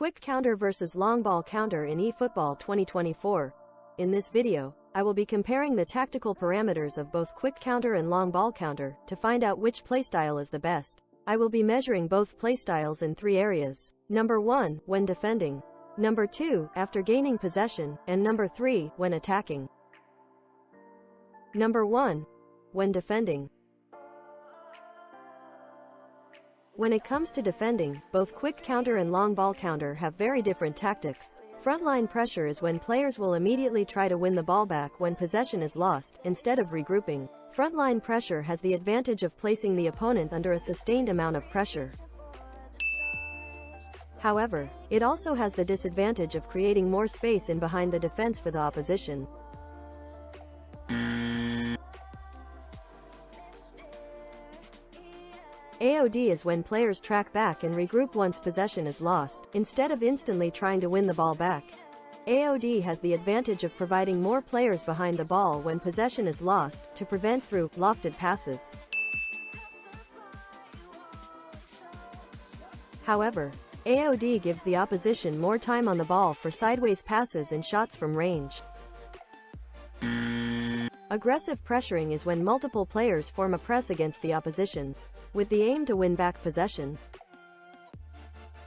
Quick counter versus long ball counter in eFootball 2024. In this video, I will be comparing the tactical parameters of both quick counter and long ball counter to find out which playstyle is the best. I will be measuring both playstyles in 3 areas. Number 1, when defending. Number 2, after gaining possession, and number 3, when attacking. Number 1, when defending. When it comes to defending, both quick counter and long ball counter have very different tactics. Frontline pressure is when players will immediately try to win the ball back when possession is lost, instead of regrouping. Frontline pressure has the advantage of placing the opponent under a sustained amount of pressure. However, it also has the disadvantage of creating more space in behind the defense for the opposition. AOD is when players track back and regroup once possession is lost, instead of instantly trying to win the ball back. AOD has the advantage of providing more players behind the ball when possession is lost, to prevent through lofted passes. However, AOD gives the opposition more time on the ball for sideways passes and shots from range. Aggressive pressuring is when multiple players form a press against the opposition, with the aim to win back possession.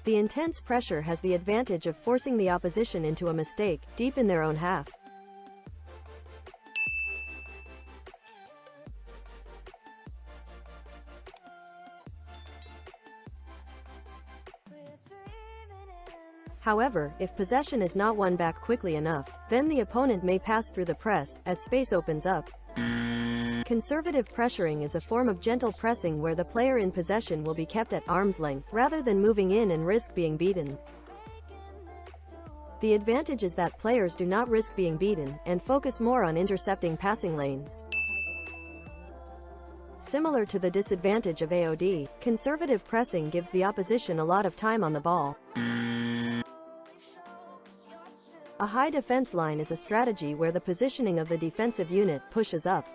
The intense pressure has the advantage of forcing the opposition into a mistake, deep in their own half. However, if possession is not won back quickly enough, then the opponent may pass through the press, as space opens up. Conservative pressuring is a form of gentle pressing where the player in possession will be kept at arm's length, rather than moving in and risk being beaten. The advantage is that players do not risk being beaten, and focus more on intercepting passing lanes. Similar to the disadvantage of AOD, conservative pressing gives the opposition a lot of time on the ball. A high defense line is a strategy where the positioning of the defensive unit pushes up.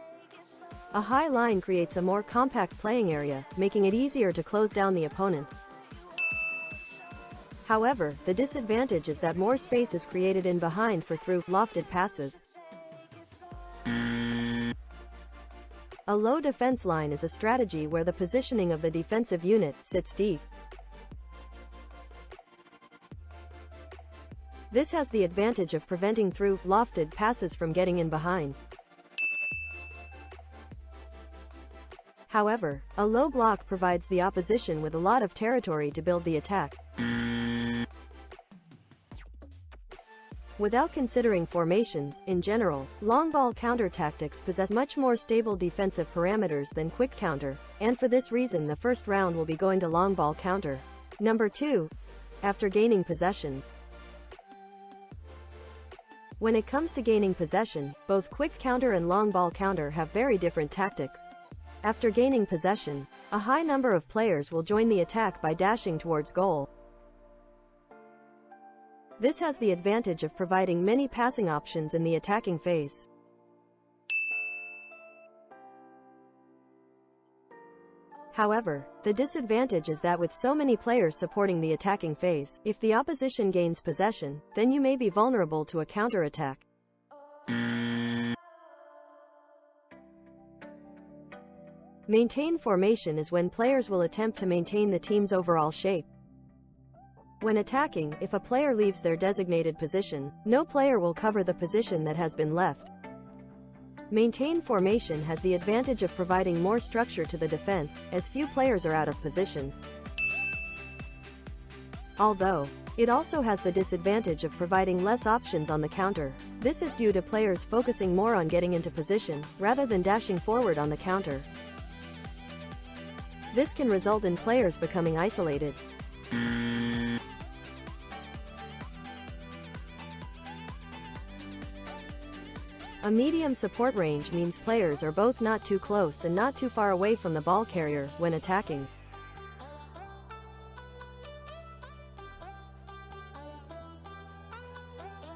A high line creates a more compact playing area, making it easier to close down the opponent. However, the disadvantage is that more space is created in behind for through lofted passes. A low defense line is a strategy where the positioning of the defensive unit sits deep. This has the advantage of preventing through lofted passes from getting in behind. However, a low block provides the opposition with a lot of territory to build the attack. Without considering formations, in general, long ball counter tactics possess much more stable defensive parameters than quick counter, and for this reason the first round will be going to long ball counter. Number 2. After gaining possession. When it comes to gaining possession, both quick counter and long ball counter have very different tactics. After gaining possession, a high number of players will join the attack by dashing towards goal. This has the advantage of providing many passing options in the attacking phase. However, the disadvantage is that with so many players supporting the attacking phase, if the opposition gains possession, then you may be vulnerable to a counter-attack. Maintain formation is when players will attempt to maintain the team's overall shape. When attacking, if a player leaves their designated position, no player will cover the position that has been left. Maintain formation has the advantage of providing more structure to the defense, as few players are out of position. Although, it also has the disadvantage of providing less options on the counter. This is due to players focusing more on getting into position, rather than dashing forward on the counter. This can result in players becoming isolated. A medium support range means players are both not too close and not too far away from the ball carrier when attacking.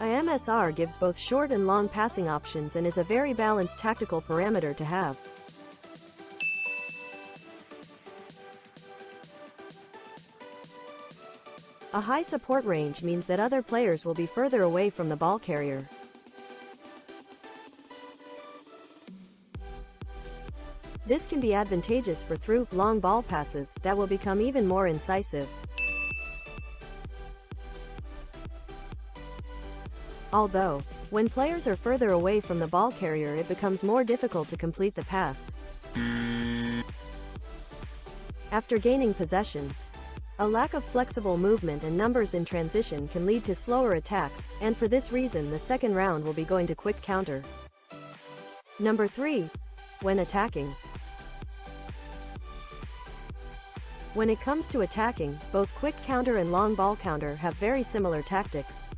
A MSR gives both short and long passing options and is a very balanced tactical parameter to have. A high support range means that other players will be further away from the ball carrier. This can be advantageous for through, long ball passes that will become even more incisive. Although, when players are further away from the ball carrier, it becomes more difficult to complete the pass. After gaining possession, a lack of flexible movement and numbers in transition can lead to slower attacks, and for this reason the second round will be going to quick counter. Number 3. When attacking. When it comes to attacking, both quick counter and long ball counter have very similar tactics.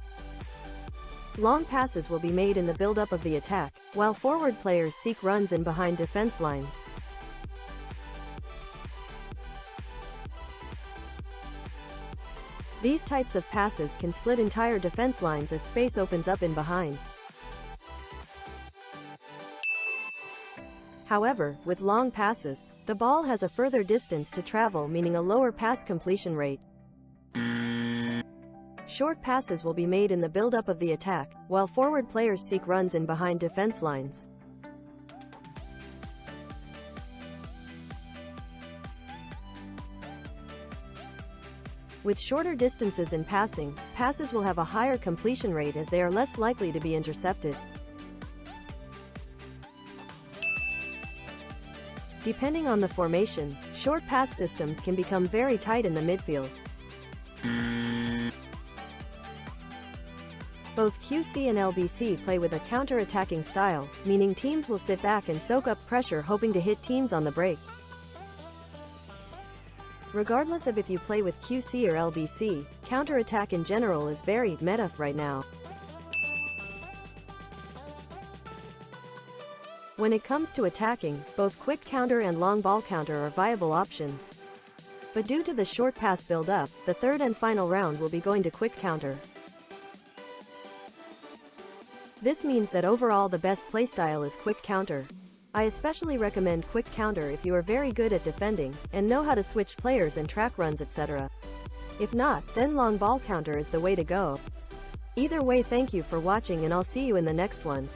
Long passes will be made in the build-up of the attack, while forward players seek runs in behind defense lines. These types of passes can split entire defense lines as space opens up in behind. However, with long passes, the ball has a further distance to travel, meaning a lower pass completion rate. Short passes will be made in the build-up of the attack, while forward players seek runs in behind defense lines. With shorter distances in passing, passes will have a higher completion rate as they are less likely to be intercepted. Depending on the formation, short pass systems can become very tight in the midfield. Both QC and LBC play with a counter-attacking style, meaning teams will sit back and soak up pressure hoping to hit teams on the break. Regardless of if you play with QC or LBC, counter-attack in general is very meta right now. When it comes to attacking, both quick counter and long ball counter are viable options. But due to the short pass build-up, the third and final round will be going to quick counter. This means that overall the best playstyle is quick counter. I especially recommend quick counter if you are very good at defending, and know how to switch players and track runs etc. If not, then long ball counter is the way to go. Either way, thank you for watching and I'll see you in the next one.